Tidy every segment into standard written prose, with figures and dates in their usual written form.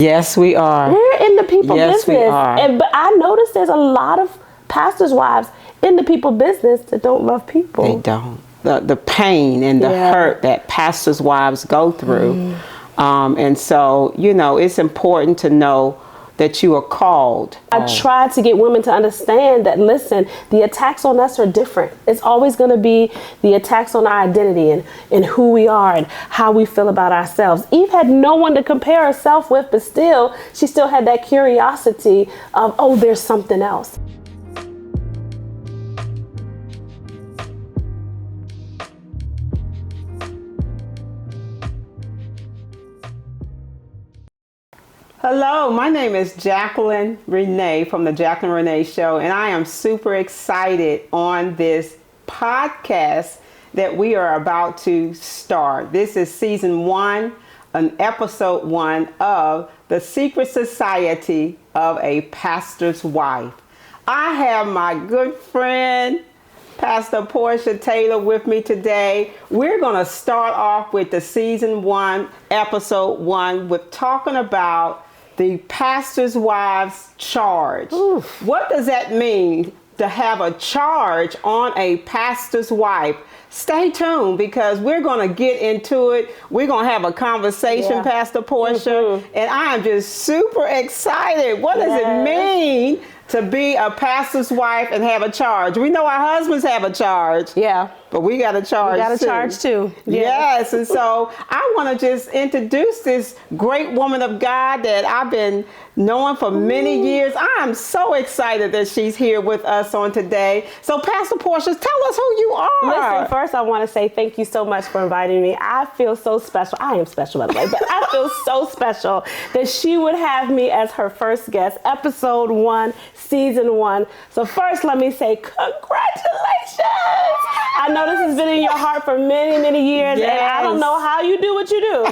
Yes, we are. We're in the people Yes, business. we are. But I noticed there's a lot of pastors' wives in the people business that don't love people. They don't. The pain and the hurt that pastors' wives go through. And so, it's important to know that you are called. I try to get women to understand that, listen, the attacks on us are different. It's always going to be the attacks on our identity and who we are and how we feel about ourselves. Eve had no one to compare herself with, but still, she still had that curiosity of, oh, there's something else. Hello, my name is Jacqueline Renee from the Jacqueline Renee Show, and I am super excited on this podcast that we are about to start. This is season 1, episode 1 of The Secret Society of a Pastor's Wife. I have my good friend, Pastor Portia Taylor, with me today. We're going to start off with the season 1, episode 1, with talking about the pastor's wife's charge. Oof. What does that mean to have a charge on a pastor's wife? Stay tuned because we're going to get into it. We're going to have a conversation, Pastor Portia, and I am just super excited. What does it mean to be a pastor's wife and have a charge? We know our husbands have a charge. Yeah. But we got a charge too. We got a charge too. Yes. And so I want to just introduce this great woman of God that I've been knowing for many years. I am so excited that she's here with us on today. So Pastor Portia, tell us who you are. Listen, first I want to say thank you so much for inviting me. I feel so special. I am special, by the way, but I feel so special that she would have me as her first guest, episode 1, season 1. So first, let me say congratulations. I know this has been in your heart for many, many years, and I don't know how you do what you do.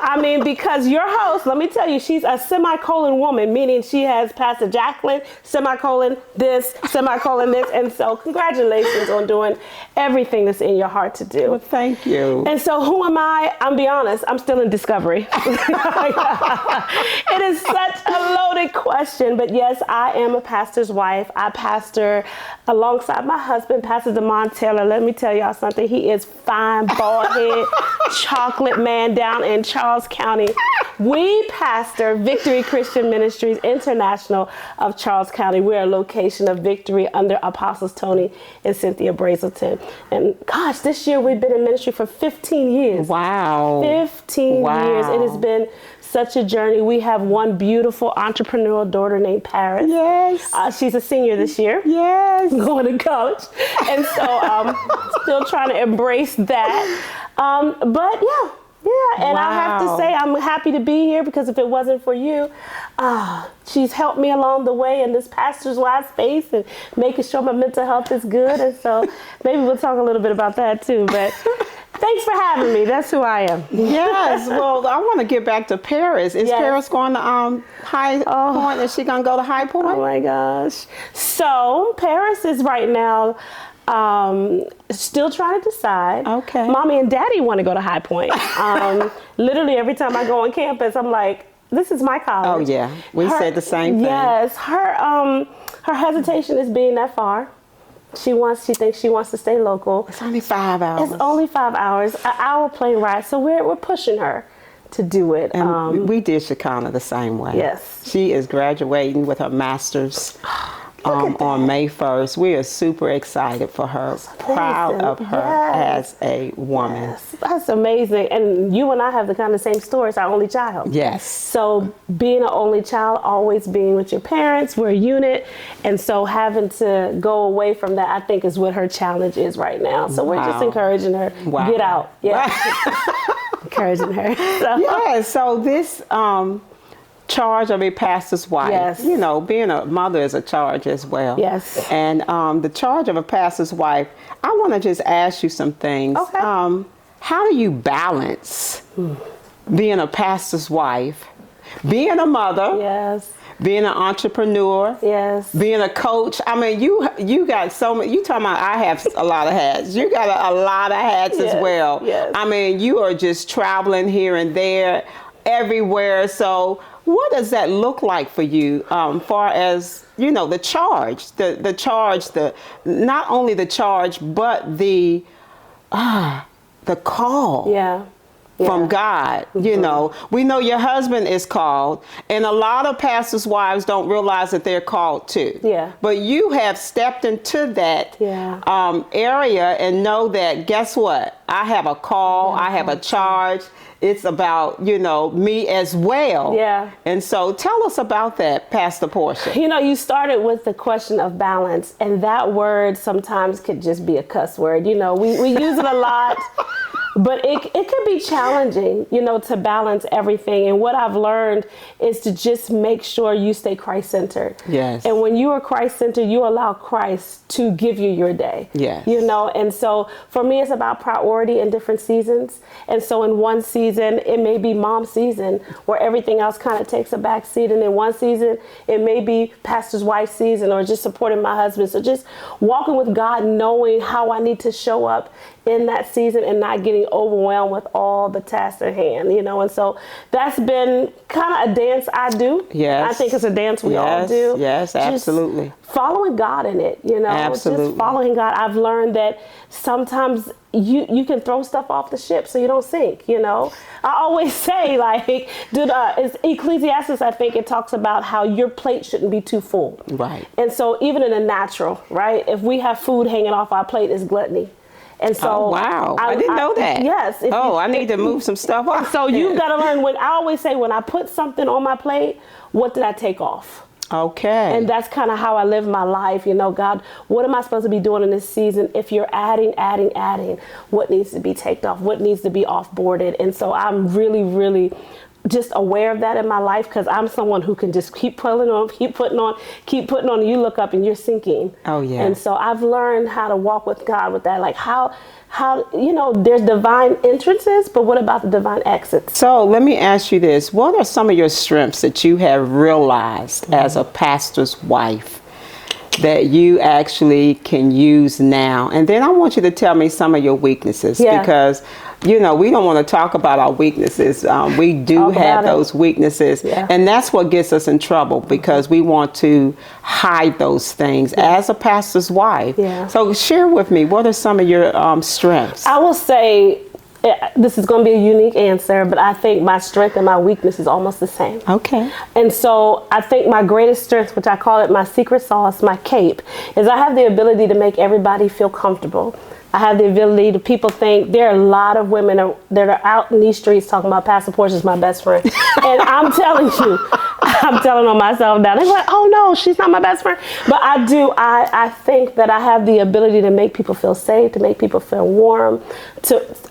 I mean, because your host, let me tell you, she's a semicolon woman, meaning she has Pastor Jacqueline, semicolon this, semicolon this. And so congratulations on doing everything that's in your heart to do. Well, thank you. And so who am I? I'm be honest, I'm still in discovery. It is such a loaded question, but yes, I am a pastor's wife. I pastor alongside my husband, Pastor Taylor. Let me tell y'all something. He is fine, bald head, chocolate man down in Charles County. We pastor Victory Christian Ministries International of Charles County. We're a location of Victory under Apostles Tony and Cynthia Brazelton. And gosh, this year we've been in ministry for 15 years. Wow. 15 years. It has been such a journey. We have one beautiful entrepreneurial daughter named Paris. Yes. She's a senior this year. Yes. Going to college. And so still trying to embrace that. But and I have to say I'm happy to be here because if it wasn't for you, she's helped me along the way in this pastor's wife space and making sure my mental health is good. And so maybe we'll talk a little bit about that too. But thanks for having me. That's who I am. Yes. Well, I want to get back to Paris. Is Paris going to High Point? Is she going to go to High Point? Oh my gosh. So Paris is right now still trying to decide. Okay. Mommy and Daddy want to go to High Point. Literally every time I go on campus, I'm like, this is my college. Oh yeah. We said the same thing. Yes. Her hesitation is being that far. She thinks she wants to stay local. It's only 5 hours. It's only 5 hours, an hour plane ride. So we're pushing her to do it. And we did Shekinah the same way. Yes. She is graduating with her master's on May 1st. We are super excited for her, proud of her as a woman. Yes. That's amazing. And you and I have the kind of same story. It's our only child. Yes. So being an only child, always being with your parents, we're a unit. And so having to go away from that, I think is what her challenge is right now. So we're just encouraging her, get out. Yeah. Encouraging her. So. Yeah, so this charge of a pastor's wife. Yes. Being a mother is a charge as well. Yes. And the charge of a pastor's wife, I want to just ask you some things. Okay. How do you balance being a pastor's wife, being a mother, Yes. being an entrepreneur, Yes. being a coach? I mean, you got so many. You talking about I have a lot of hats. You got a lot of hats as well. Yes. I mean, you are just traveling here and there, everywhere. So what does that look like for you, far as, the charge, the not only the charge, but the call. Yeah. From God, we know your husband is called, and a lot of pastors' wives don't realize that they're called too. Yeah. But you have stepped into that area and know that, guess what? I have a call, I have a charge. It's about, me as well. Yeah. And so tell us about that, Pastor Portia. You started with the question of balance, and that word sometimes could just be a cuss word. We use it a lot. But it can be challenging, to balance everything. And what I've learned is to just make sure you stay Christ-centered. Yes. And when you are Christ-centered, you allow Christ to give you your day. Yes. And so for me, it's about priority in different seasons. And so in one season, it may be mom season where everything else kind of takes a back seat. And in one season, it may be pastor's wife season or just supporting my husband. So just walking with God, knowing how I need to show up in that season and not getting overwhelmed with all the tasks at hand, and so that's been kind of a dance I do. Yes. I think it's a dance we all do. Yes, absolutely. Just following God in it, Absolutely. Just following God. I've learned that sometimes you can throw stuff off the ship so you don't sink, I always say, it's Ecclesiastes, I think it talks about how your plate shouldn't be too full. Right. And so even in the natural, right, if we have food hanging off our plate, it's gluttony. And so, wow, I didn't know that. Yes. I need to move some stuff off. So you've got to learn. I always say, when I put something on my plate, what did I take off? Okay. And that's kind of how I live my life. God, what am I supposed to be doing in this season? If you're adding, what needs to be taken off? What needs to be offboarded? And so I'm really, really just aware of that in my life, because I'm someone who can just keep putting on. You look up and you're sinking. Oh yeah. And so I've learned how to walk with God with that. Like how there's divine entrances, but what about the divine exits? So let me ask you this: what are some of your strengths that you have realized as a pastor's wife that you actually can use now? And then I want you to tell me some of your weaknesses, because we don't want to talk about our weaknesses. We do have those weaknesses, and that's what gets us in trouble, because we want to hide those things as a pastor's wife. So share with me, what are some of your strengths? I will say, this is going to be a unique answer, but I think my strength and my weakness is almost the same. Okay. And so I think my greatest strength, which I call it my secret sauce, my cape, is I have the ability to make everybody feel comfortable. I have the ability to, people think, there are a lot of women that are out in these streets talking about Pastor Portia's my best friend. And I'm telling on myself now. They're like, oh no, she's not my best friend. But I think that I have the ability to make people feel safe, to make people feel warm.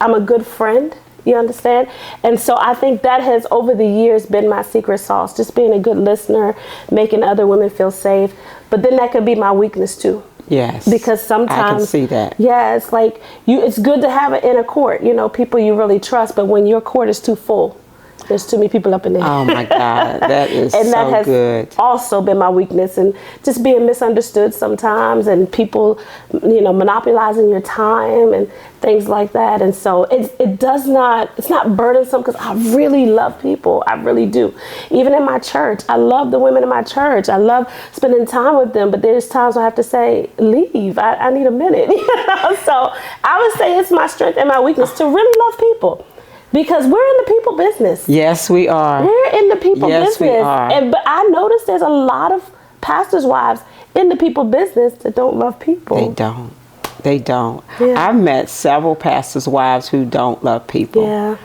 I'm a good friend, you understand? And so I think that has over the years been my secret sauce, just being a good listener, making other women feel safe. But then that could be my weakness too. Yes. Because sometimes I can see that. Yeah, it's like it's good to have an inner court, people you really trust, but when your court is too full, there's too many people up in there. Oh my God, that is and so that has good. Also been my weakness, and just being misunderstood sometimes, and people, monopolizing your time and things like that. And so it's not burdensome, because I really love people. I really do. Even in my church, I love the women in my church. I love spending time with them, but there's times I have to say, leave. I need a minute. So I would say it's my strength and my weakness to really love people. Because we're in the people business. Yes, we are. We're in the people business. Yes, we are. But I noticed there's a lot of pastors' wives in the people business that don't love people. They don't. Yeah. I've met several pastors' wives who don't love people. Yeah.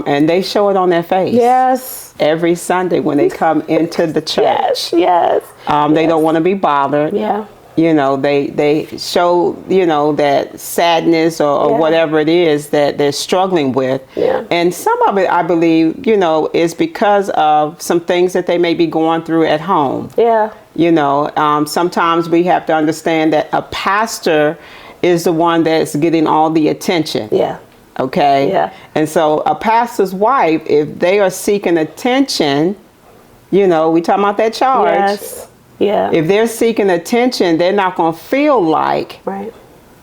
And they show it on their face. Yes. Every Sunday when they come into the church. Yes. They don't want to be bothered. Yeah. They show, that sadness or whatever it is that they're struggling with. Yeah. And some of it, I believe, is because of some things that they may be going through at home. Yeah. Sometimes we have to understand that a pastor is the one that's getting all the attention. Yeah. Okay? Yeah. And so a pastor's wife, if they are seeking attention, we talking about that charge. Yes. Yeah. If they're seeking attention, they're not going to feel like, right,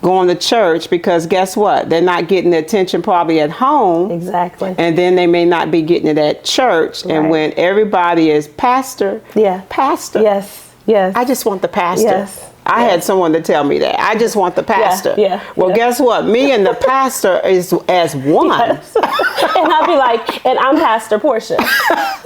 going to church, because guess what? They're not getting the attention probably at home. Exactly. And then they may not be getting it at church. Right. And when everybody is pastor, pastor. Yes. Yes. I just want the pastor. Yes. I had someone to tell me that. I just want the pastor. Well, guess what? Me and the pastor is as one. Yes. And I'll be like, and I'm Pastor Portia. Okay.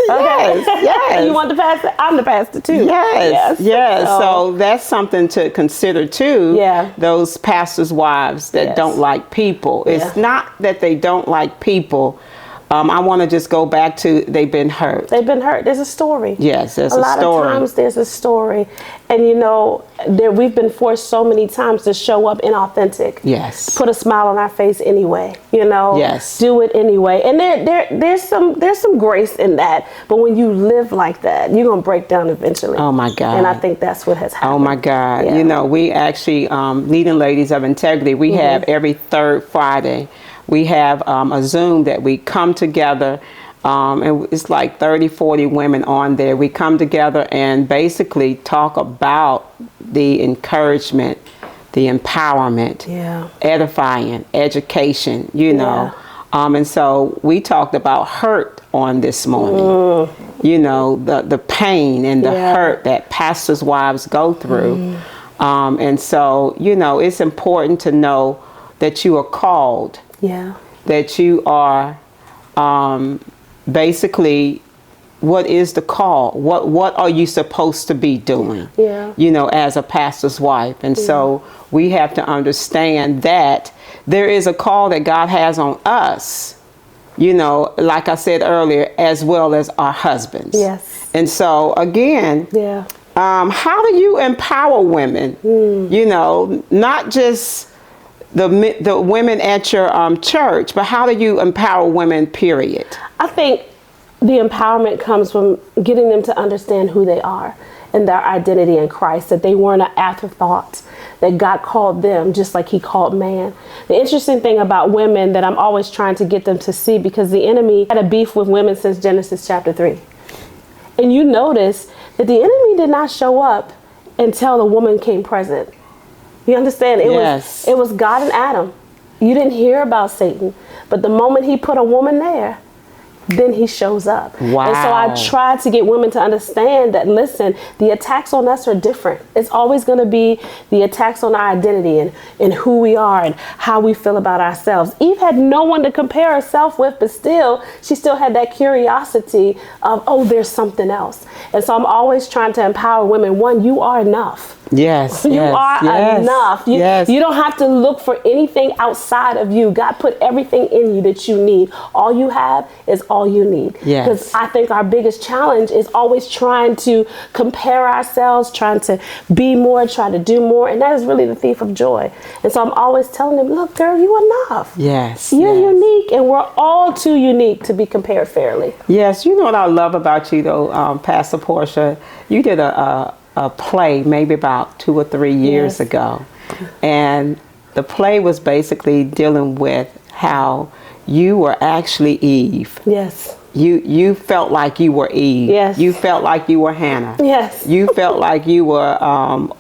Yes. You want the pastor? I'm the pastor too. Yes. So that's something to consider too. Yeah. Those pastors' wives that don't like people. It's not that they don't like people. I want to just go back to they've been hurt. They've been hurt. There's a story. Yes, there's a story. A lot of times there's a story. And you know, we've been forced so many times to show up inauthentic. Yes. Put a smile on our face anyway, you know. Yes. Do it anyway. And there's some grace in that. But when you live like that, you're going to break down eventually. Oh my God. And I think that's what has happened. Oh my God. Yeah. You know, we actually, Leading Ladies of Integrity, we have every third Friday. We have a Zoom that we come together, and it's like 30, 40 women on there. We come together and basically talk about the encouragement, the empowerment, edifying, education, you know. And so we talked about hurt on this morning, you know, the pain and the hurt that pastors' wives go through. And so, you know, it's important to know that you are called. That you are basically, what is the call? What are you supposed to be doing? You know, as a pastor's wife. And so we have to understand that there is a call that God has on us, you know, like I said earlier, as well as our husbands. And so again, how do you empower women? You know, not just the women at your church, but how do you empower women, period? I think the empowerment comes from getting them to understand who they are and their identity in Christ, that they weren't an afterthought, that God called them just like he called man. The interesting thing about women that I'm always trying to get them to see, because the enemy had a beef with women since Genesis chapter 3. And you notice that the enemy did not show up until the woman came present. You understand? It was God and Adam. You didn't hear about Satan. But the moment he put a woman there, then he shows up. Wow. And so I try to get women to understand that, listen, the attacks on us are different. It's always going to be the attacks on our identity and who we are and how we feel about ourselves. Eve had no one to compare herself with, but still, she still had that curiosity of, oh, there's something else. And so I'm always trying to empower women. One, you are enough. Yes. You are enough. You don't have to look for anything outside of you. God put everything in you that you need. All you have is all you need. Because I think our biggest challenge is always trying to compare ourselves, trying to be more, trying to do more. And that is really the thief of joy. And so I'm always telling them, look, girl, you're enough. You're unique, and we're all too unique to be compared fairly. Yes. You know what I love about you, though, Pastor Portia? You did a play maybe about 2 or 3 years ago, and the play was basically dealing with how you were actually Eve. You felt like you were Eve. You felt like you were Hannah. You felt like you were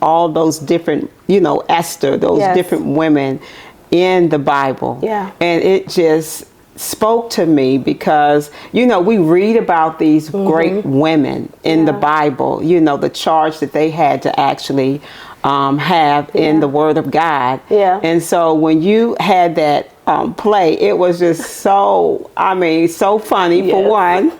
all those different, you know, Esther, those different women in the Bible. And it just spoke to me because, you know, we read about these great women in the Bible, you know, the charge that they had to actually have in the Word of God. And so when you had that play, it was just so, I mean, so funny for one.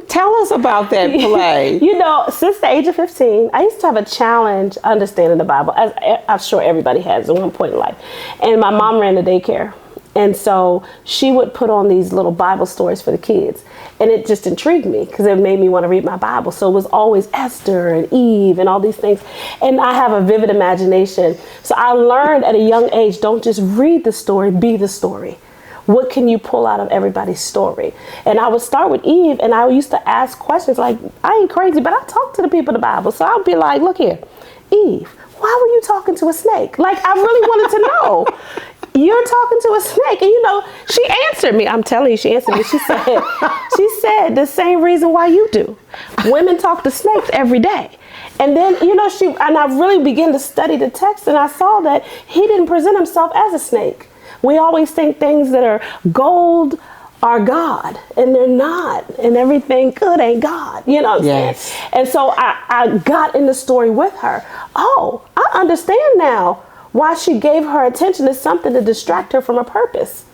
Tell us about that play. You know, since the age of 15, I used to have a challenge understanding the Bible, as I'm sure everybody has at one point in life. And my mom ran a daycare. And so she would put on these little Bible stories for the kids. And it just intrigued me because it made me want to read my Bible. So it was always Esther and Eve and all these things. And I have a vivid imagination. So I learned at a young age, don't just read the story, be the story. What can you pull out of everybody's story? And I would start with Eve, and I used to ask questions like, I ain't crazy, but I talk to the people in the Bible. So I'll be like, look here, Eve, why were you talking to a snake? Like, I really wanted to know. you're talking to a snake. And, you know, she answered me. I'm telling you, she answered me. She said the same reason why you do. Women talk to snakes every day. And then, you know, I really began to study the text, and I saw that he didn't present himself as a snake. We always think things that are gold are God, and they're not. And everything good ain't God. You know what I'm saying? And so I got in the story with her. Oh, I understand now why she gave her attention to something to distract her from her purpose.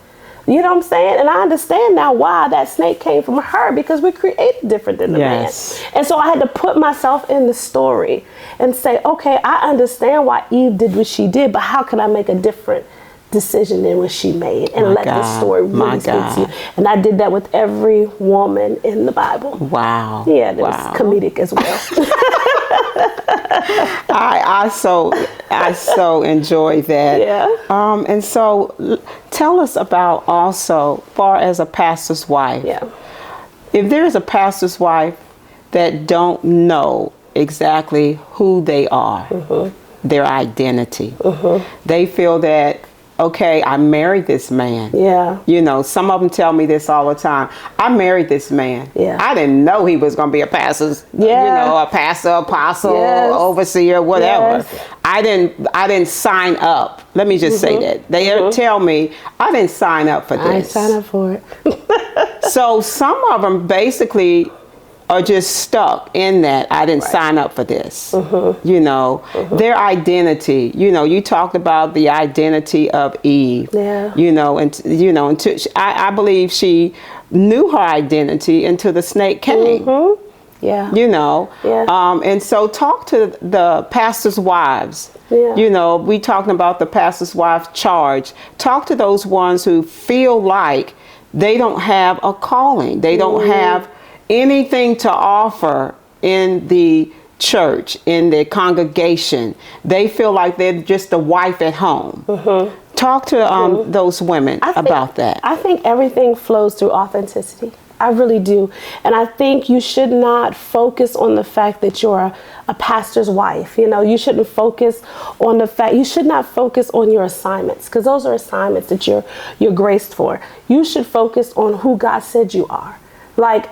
You know what I'm saying? And I understand now why that snake came from her, because we're created different than the man. And so I had to put myself in the story and say, okay, I understand why Eve did what she did, but how can I make a different decision than what she made, and let this story really speak to you. And I did that with every woman in the Bible. Wow. Yeah, it was comedic as well. I so enjoy that. Yeah. And so tell us about also, far as a pastor's wife. Yeah. If there's a pastor's wife that don't know exactly who they are, their identity, they feel that, okay, I married this man. Yeah. You know, some of them tell me this all the time. I married this man. Yeah. I didn't know he was going to be a pastor, you know, a pastor, apostle, overseer, whatever. I didn't sign up. Let me just say that. They tell me, I didn't sign up for this. I didn't sign up for it. So some of them basically are just stuck in that I didn't sign up for this. You know, their identity. You know, you talked about the identity of Eve. Yeah. You know, and I believe she knew her identity until the snake came. Yeah. You know. Yeah. And so talk to the pastors' wives. Yeah. You know, we talking about the pastor's wife charge. Talk to those ones who feel like they don't have a calling. They don't have anything to offer in the church, in the congregation. They feel like they're just the wife at home. Talk to those women about that. I think everything flows through authenticity. I really do. And I think you should not focus on the fact that you're a pastor's wife. You know, you shouldn't focus on the fact, you should not focus on your assignments, because those are assignments that you're graced for. You should focus on who God said you are. Like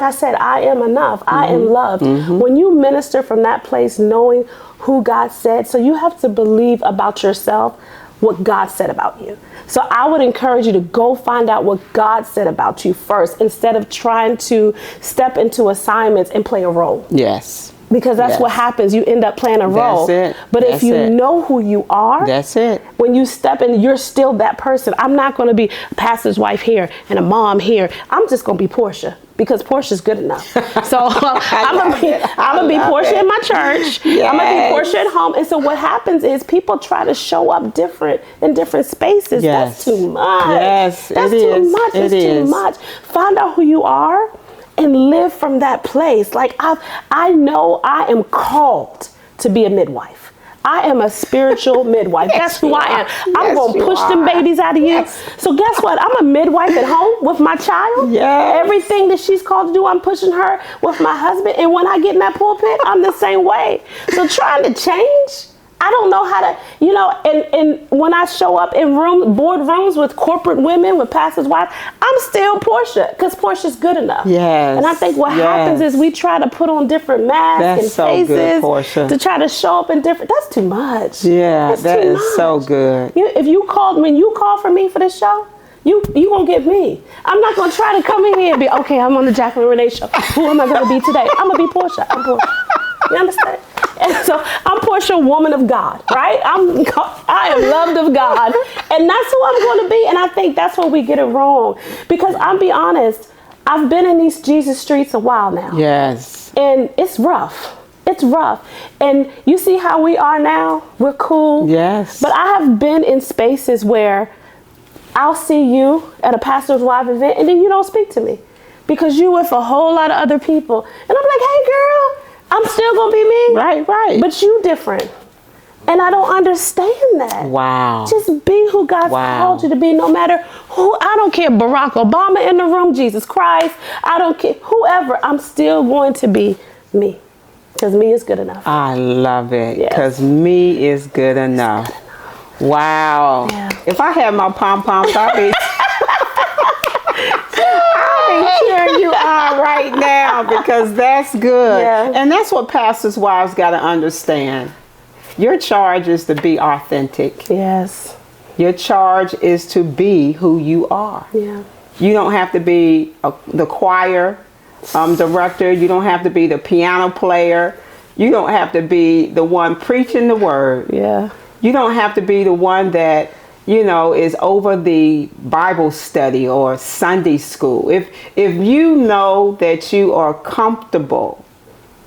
I said, I am enough. I am loved. When you minister from that place, knowing who God said, so you have to believe about yourself what God said about you. So I would encourage you to go find out what God said about you first, instead of trying to step into assignments and play a role. Yes. Because that's what happens. You end up playing a role. That's it. But if you know who you are, that's it. When you step in, you're still that person. I'm not going to be a pastor's wife here and a mom here. I'm just going to be Portia, because Portia's good enough. So I'm gonna be Portia in my church. I'm gonna be Portia at home. And so what happens is people try to show up different in different spaces. That's too much. Yes, that's too much. It's too much. Find out who you are and live from that place. Like I know I am called to be a midwife. I am a spiritual midwife. That's who I am. I'm going to push them babies out of you. So guess what? I'm a midwife at home with my child. Everything that she's called to do, I'm pushing her with my husband. And when I get in that pulpit, I'm the same way. So trying to change, I don't know how to, you know, and when I show up in board rooms with corporate women, with pastors' wives, I'm still Portia, because Portia's good enough. And I think what happens is we try to put on different masks and faces to try to show up in different, that's too much. That is so good. When you call for me for this show, you gonna get me. I'm not gonna try to come in here and be, okay, I'm on the Jacqueline Renee Show. Who am I gonna be today? I'm gonna be Portia. I'm Portia. You understand? And so I'm Portia, woman of God, right? I am loved of God. And that's who I'm going to be. And I think that's where we get it wrong. Because I'll be honest, I've been in these Jesus streets a while now. And it's rough. It's rough. And you see how we are now? We're cool. But I have been in spaces where I'll see you at a pastor's wife event and then you don't speak to me, because you with a whole lot of other people. And I'm like, hey, girl, I'm still going to be me. Right. But you different. And I don't understand that. Just be who God's called you to be, no matter who. I don't care, Barack Obama in the room, Jesus Christ. I don't care, whoever. I'm still going to be me, because me is good enough. I love it, because me is good enough. Wow. Yeah. If I had my pom-poms, I'd be cheering you on right now, because that's good. Yeah. And that's what pastors' wives got to understand. Your charge is to be authentic. Yes. Your charge is to be who you are. Yeah. You don't have to be the choir director. You don't have to be the piano player. You don't have to be the one preaching the word. Yeah. You don't have to be the one that, is over the Bible study or Sunday school. If you know that you are comfortable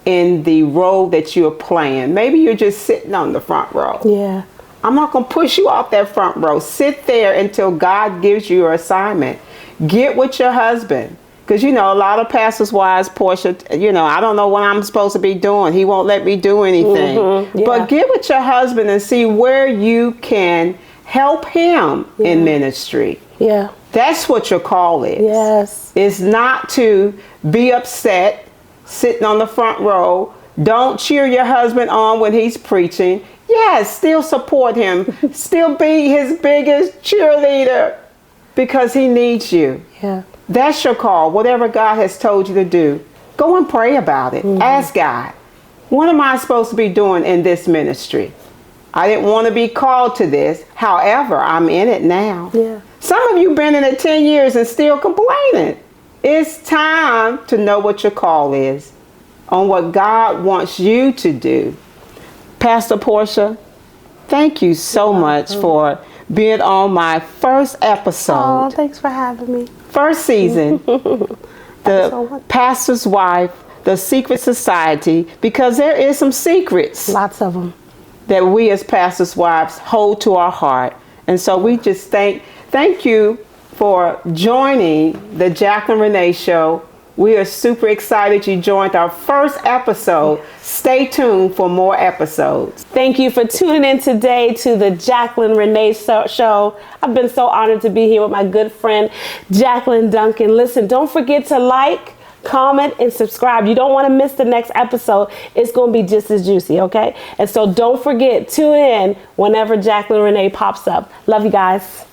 in the role that you're playing, maybe you're just sitting on the front row. Yeah. I'm not going to push you off that front row. Sit there until God gives you your assignment. Get with your husband. Because, a lot of pastors' wives, Portia, I don't know what I'm supposed to be doing. He won't let me do anything. Mm-hmm. Yeah. But get with your husband and see where you can help him in ministry. Yeah. That's what your call is. Yes. It's not to be upset, sitting on the front row. Don't cheer your husband on when he's preaching. Yes, still support him. Still be his biggest cheerleader, because he needs you. Yeah. That's your call. Whatever God has told you to do, go and pray about it. Mm-hmm. Ask God, what am I supposed to be doing in this ministry? I didn't want to be called to this. However, I'm in it now. Yeah. Some of you been in it 10 years and still complaining. It's time to know what your call is, on what God wants you to do. Pastor Portia, thank you so much for being on my first episode. Oh, thanks for having me. First season, the pastor's wife, the secret society, because there is some secrets Lots of them that we as pastors' wives hold to our heart. And so we just thank you for joining the Jacqueline Renee Show. We are super excited you joined our first episode. Stay tuned for more episodes. Thank you for tuning in today to the Jacqueline Renee Show. I've been so honored to be here with my good friend, Jacqueline Duncan. Listen, don't forget to like, comment, and subscribe. You don't want to miss the next episode. It's going to be just as juicy, okay? And so don't forget, tune in whenever Jacqueline Renee pops up. Love you guys.